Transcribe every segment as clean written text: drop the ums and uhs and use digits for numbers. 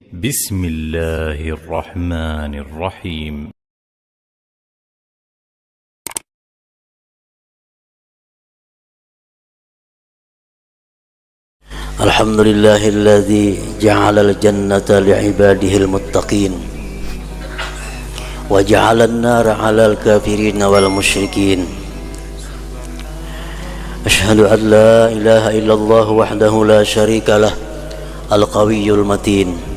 بسم الله الرحمن الرحيم. الحمد لله الذي جعل الجنة لعباده المتقين وجعل النار على الكافرين والمشركين. أشهد أن لا إله إلا الله وحده لا شريك له القوي المتين،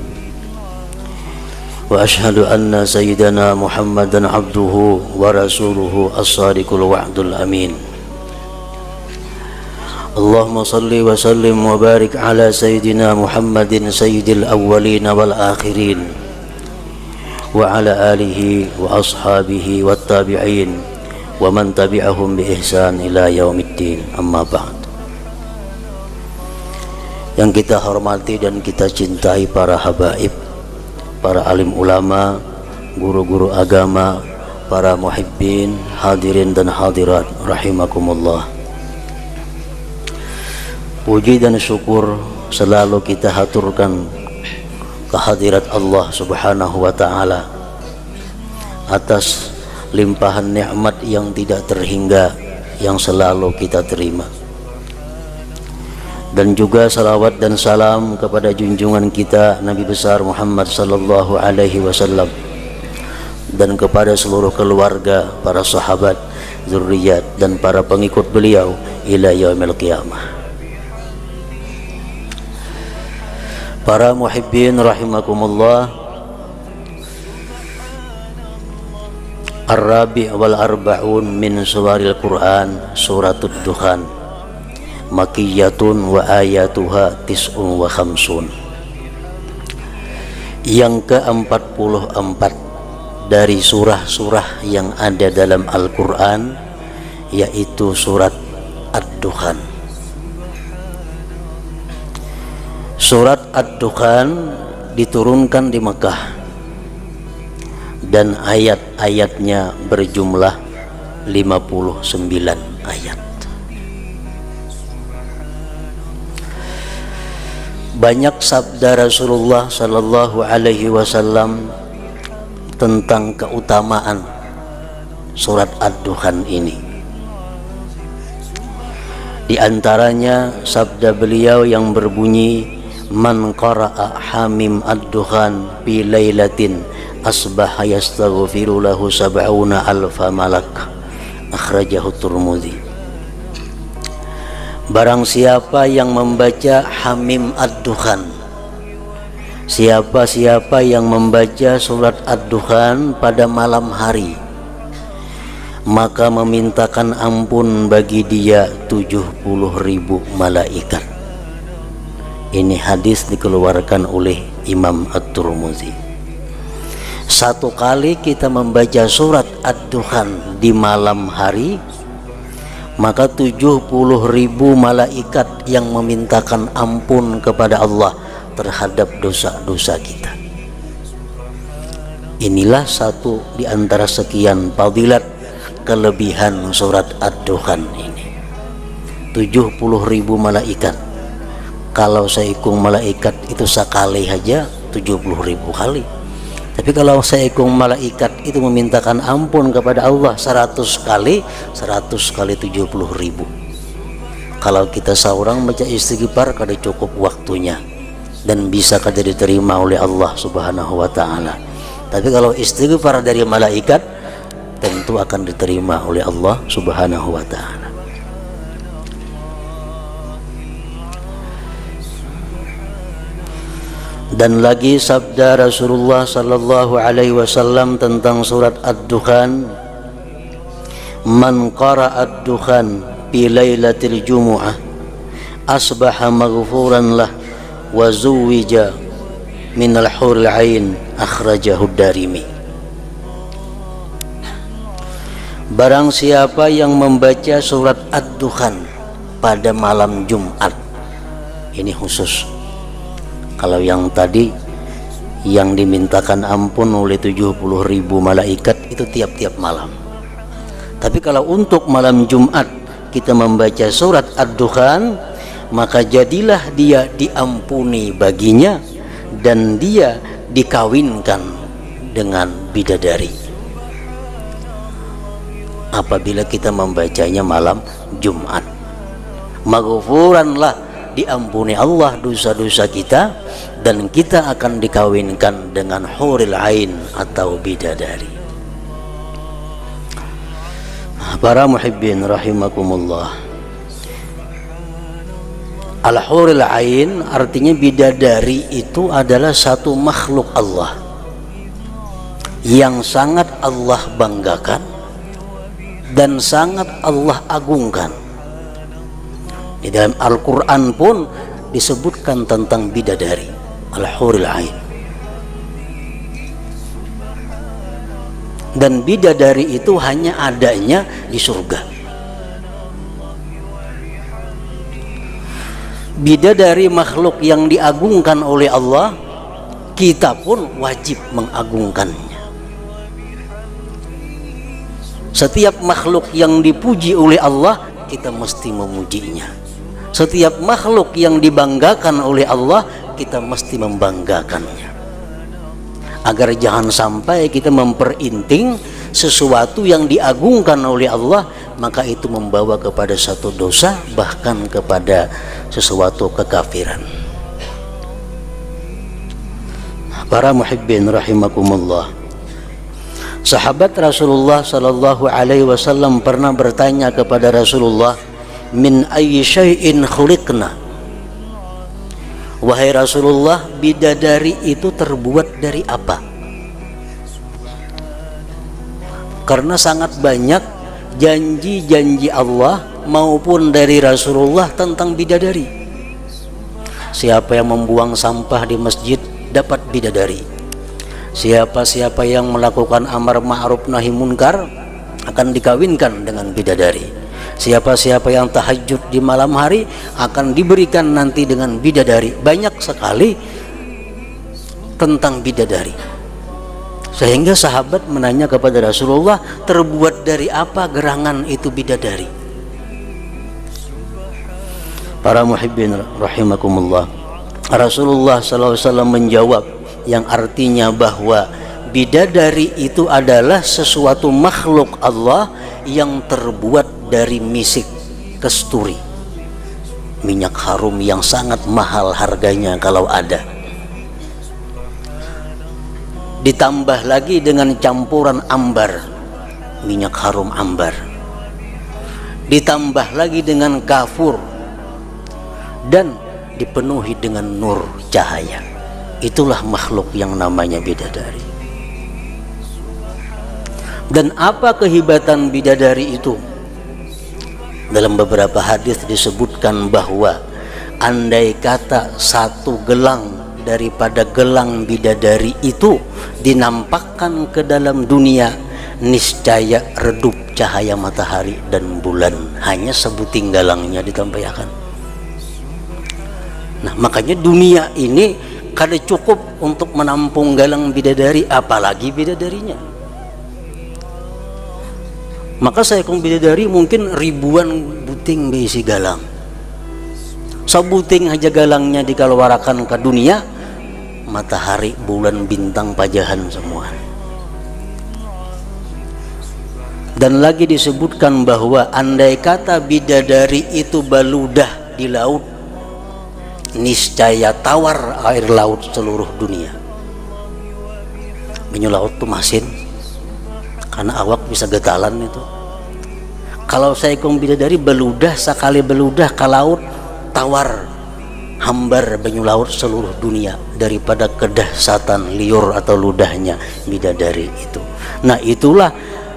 وأشهد أن سيدنا محمدا عبده ورسوله الصادق الوعد الأمين. اللهم صل وسلم وبارك على سيدنا محمد سيد الأولين والآخرين وعلى آله وأصحابه والتابعين ومن تبعهم بإحسان إلى يوم الدين. أما بعد. Yang kita hormati dan kita cintai para habaib, para alim ulama, guru-guru agama, para muhibbin, hadirin dan hadirat rahimakumullah. Puji dan syukur selalu kita haturkan kehadirat Allah Subhanahu wa ta'ala atas limpahan nikmat yang tidak terhingga yang selalu kita terima. Dan juga salawat dan salam kepada junjungan kita Nabi besar Muhammad sallallahu alaihi wasallam dan kepada seluruh keluarga, para sahabat, zuriat dan para pengikut beliau ila yaumil qiyamah. Para muhibbin rahimakumullah, Ar-Rabi' wal Arba'un min suwaril Quran suratul Dukhan, Makiyatun wa ayatuha tis'un wa khamsun. Yang ke-44 dari surah-surah yang ada dalam Al-Quran, yaitu surat Ad-Dukhan. Surat Ad-Dukhan diturunkan di Mekah dan ayat-ayatnya berjumlah 59 ayat. Banyak sabda Rasulullah sallallahu alaihi wasallam tentang keutamaan surat Ad-Dukhan ini. Di antaranya sabda beliau yang berbunyi, man qara'a hamim ad-dukhan fi lailatin asbaha yastaghfiru lahu sab'una alfa malak, akhrajahu Tirmidzi. Barang siapa yang membaca hamim ad-dukhan, siapa yang membaca surat ad-dukhan pada malam hari, maka memintakan ampun bagi dia 70.000 malaikat. Ini hadis dikeluarkan oleh Imam At-Tirmidzi. Satu kali kita membaca surat Ad-Dukhan di malam hari, maka 70.000 malaikat yang memintakan ampun kepada Allah terhadap dosa-dosa kita. Inilah satu di antara sekian fadilat kelebihan surat Ad-Dukhan ini. 70.000 malaikat. Kalau seikung malaikat itu sekali saja 70.000 kali. Tapi kalau seikung malaikat itu memintakan ampun kepada Allah 100 kali 70.000. Kalau kita seorang baca istighfar kada cukup waktunya dan bisa kada diterima oleh Allah Subhanahu wa ta'ala. Tapi kalau istighfar dari malaikat tentu akan diterima oleh Allah Subhanahu wa ta'ala. Dan lagi sabda Rasulullah sallallahu alaihi wasallam tentang surat Ad-Dukhan, man qara'a ad-dukhan fi lailatil jumu'ah asbaha maghfuran lah wa zuwija minal huril ain, akhrajahu Darimi. Barang siapa yang membaca surat Ad-Dukhan pada malam Jumat, ini khusus. Kalau yang tadi yang dimintakan ampun oleh 70.000 malaikat itu tiap-tiap malam. Tapi kalau untuk malam Jumat kita membaca surat Ad-Dukhan, maka jadilah dia diampuni baginya dan dia dikawinkan dengan bidadari apabila kita membacanya malam Jumat. Maghfuranlah, diampuni Allah dosa-dosa kita, dan kita akan dikawinkan dengan huril ain atau bidadari. Para muhibbin rahimakumullah, al-huril ain artinya bidadari itu adalah satu makhluk Allah yang sangat Allah banggakan dan sangat Allah agungkan. Di dalam Al-Quran pun disebutkan tentang bidadari, al-huril ain. Dan bidadari itu hanya adanya di surga. Bidadari makhluk yang diagungkan oleh Allah, kita pun wajib mengagungkannya. Setiap makhluk yang dipuji oleh Allah, kita mesti memujinya. Setiap makhluk yang dibanggakan oleh Allah, kita mesti membanggakannya. Agar jangan sampai kita memperinting sesuatu yang diagungkan oleh Allah, maka itu membawa kepada satu dosa, bahkan kepada sesuatu kekafiran. Para muhibbin rahimakumullah, sahabat Rasulullah sallallahu alaihi wasallam pernah bertanya kepada Rasulullah, min ayyi syai'in khuliqna? Wahai Rasulullah, bidadari itu terbuat dari apa? Karena sangat banyak janji-janji Allah maupun dari Rasulullah tentang bidadari. Siapa yang membuang sampah di masjid dapat bidadari. Siapa-siapa yang melakukan amar ma'ruf nahi munkar akan dikawinkan dengan bidadari. Siapa-siapa yang tahajud di malam hari akan diberikan nanti dengan bidadari. Banyak sekali tentang bidadari, sehingga sahabat menanya kepada Rasulullah, terbuat dari apa gerangan itu bidadari? Para muhibbin rahimakumullah, Rasulullah SAW menjawab yang artinya bahwa bidadari itu adalah sesuatu makhluk Allah yang terbuat dari misik kesturi, minyak harum yang sangat mahal harganya kalau ada, ditambah lagi dengan campuran ambar, minyak harum ambar, ditambah lagi dengan kafur, dan dipenuhi dengan nur cahaya. Itulah makhluk yang namanya bidadari. Dan apa kehebatan bidadari itu? Dalam beberapa hadis disebutkan bahwa andai kata satu gelang daripada gelang bidadari itu dinampakkan ke dalam dunia, niscaya redup cahaya matahari dan bulan, hanya sebuting galangnya ditampakkan. Nah, makanya dunia ini kada cukup untuk menampung galang bidadari, apalagi bidadarinya. Maka seekor bidadari mungkin ribuan buting berisi galang. Sebuting aja galangnya dikeluarkan ke dunia, matahari, bulan, bintang, pajahan semua. Dan lagi disebutkan bahwa andai kata bidadari itu baludah di laut, niscaya tawar air laut seluruh dunia. Banyu laut itu masin, karena awak bisa getalan itu. Kalau seekor bidadari beludah, sekali beludah ke laut, tawar hambar banyu laut seluruh dunia daripada kedahsatan liur atau ludahnya bidadari itu. Nah, itulah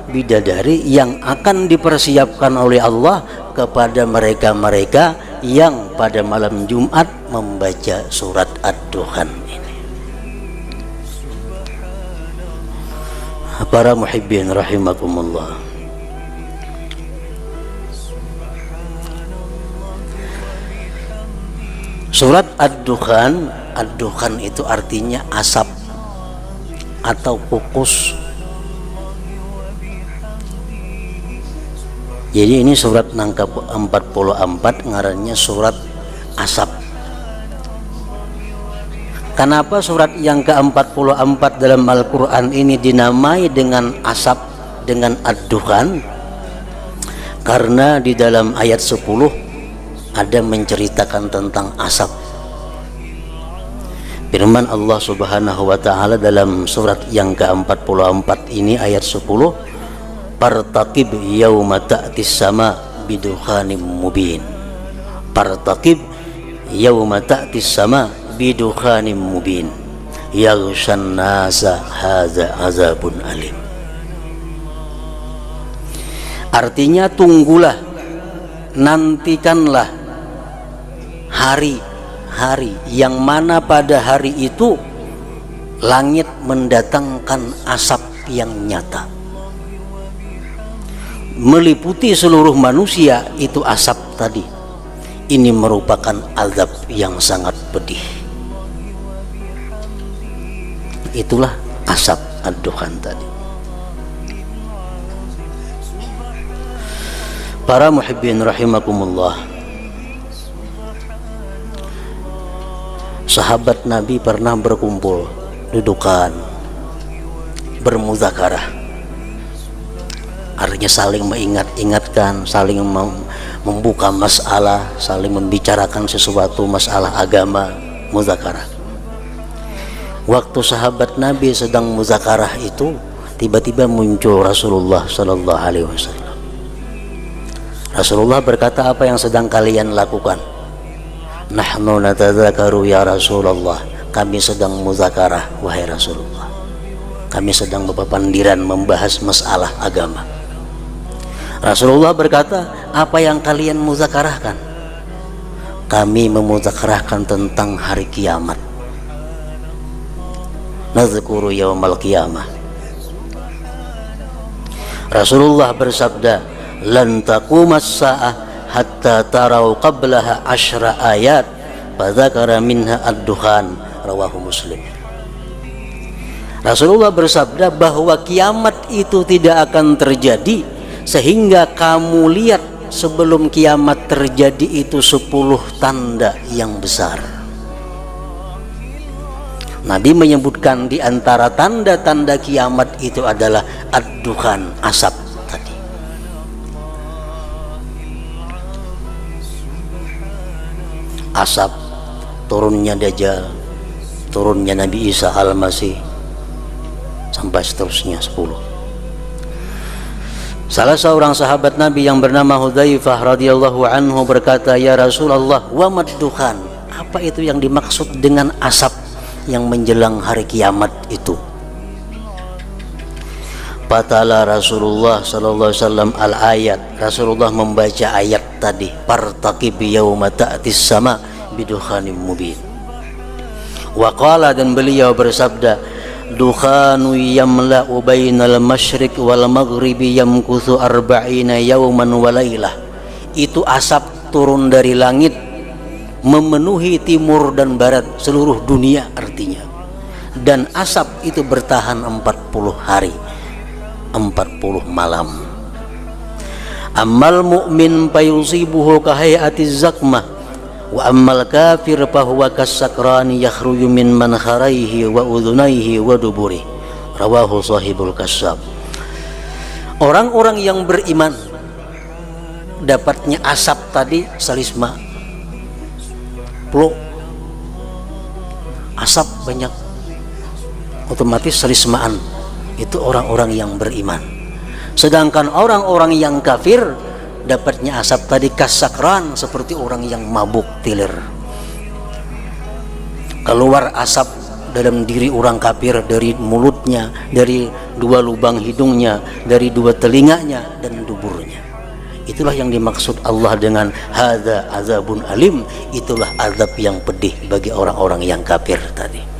bidadari yang akan dipersiapkan oleh Allah kepada mereka-mereka yang pada malam Jumat membaca surat Ad-Dukhan ini. Para muhibbin rahimakumullah, surat Ad-Dukhan, Ad-Dukhan itu artinya asap atau kukus. Jadi ini surat nangka 44 ngarannya surat asap. Kenapa surat yang ke-44 dalam Al-Quran ini dinamai dengan asap, dengan ad-dukhan? Karena di dalam ayat 10 ada menceritakan tentang asap. Firman Allah Subhanahu wa ta'ala dalam surat yang ke-44 ini ayat 10, "Partaqib yauma ta'tis sama bidukhanim mubin." Partaqib yauma ta'tis sama bidukhanim mubin yaghshan nasa hadza azabun alim. Artinya tunggulah, nantikanlah hari-hari yang mana pada hari itu langit mendatangkan asap yang nyata, meliputi seluruh manusia. Itu asap tadi, ini merupakan azab yang sangat pedih. Itulah asap ad-dukhan tadi. Para muhibbin rahimakumullah, sahabat Nabi pernah berkumpul, dudukan, bermuzakarah. Artinya saling mengingat-ingatkan, saling membuka masalah, saling membicarakan sesuatu masalah agama, muzakarah. Waktu sahabat Nabi sedang muzakarah itu, tiba-tiba muncul Rasulullah sallallahu alaihi wasallam. Rasulullah berkata, "Apa yang sedang kalian lakukan?" "Nahnu natadzakaru ya Rasulullah." Kami sedang muzakarah wahai Rasulullah. Kami sedang berpapandiran membahas masalah agama. Rasulullah berkata, "Apa yang kalian muzakarahkan?" "Kami memuzakarahkan tentang hari kiamat. Nazkuru yaumal qiyamah." Rasulullah bersabda, "Lan taqumas sa'ah hatta tarau qablaha 10 ayat fadzakara minha ad-dukhan." Rawahu Muslim. Rasulullah bersabda bahwa kiamat itu tidak akan terjadi sehingga kamu lihat sebelum kiamat terjadi itu 10 tanda yang besar. Nabi menyebutkan di antara tanda-tanda kiamat itu adalah ad-dukhan, asap tadi. Asap, turunnya Dajjal, turunnya Nabi Isa Al-Masih, sampai seterusnya 10. Salah seorang sahabat Nabi yang bernama Hudzaifah radhiyallahu anhu berkata, "Ya Rasulullah, wa mad-dukhan?" Apa itu yang dimaksud dengan asap yang menjelang hari kiamat itu? Fatala Rasulullah sallallahu alaihi wasallam al-ayat. Rasulullah membaca ayat tadi, "Partaqib yauma ta'tis sama bidukhanim mubin." Wa qala, dan beliau bersabda, "Dukhanu yamla'u bainal masyriq wal maghribi yamkuthu arba'ina yawman wa lailah." Itu asap turun dari langit memenuhi timur dan barat seluruh dunia artinya. Dan asap itu bertahan 40 hari, 40 malam. Ammal mu'min fayusibuhu kahayatiz zakmah wa ammal kafir fahuwa kasakrani yakhruju min manharaihi wa udhunaihi wa duburi. Rawahu sahibul Kasyaf. Orang-orang yang beriman dapatnya asap tadi salisma, pluk, asap banyak, otomatis selismaan. Itu orang-orang yang beriman. Sedangkan orang-orang yang kafir dapatnya asap tadi kasakran, seperti orang yang mabuk tilir. Keluar asap dalam diri orang kafir dari mulutnya, dari 2 lubang hidungnya, dari 2 telinganya dan duburnya. Itulah yang dimaksud Allah dengan hadza azabun alim. Itulah azab yang pedih bagi orang-orang yang kafir tadi.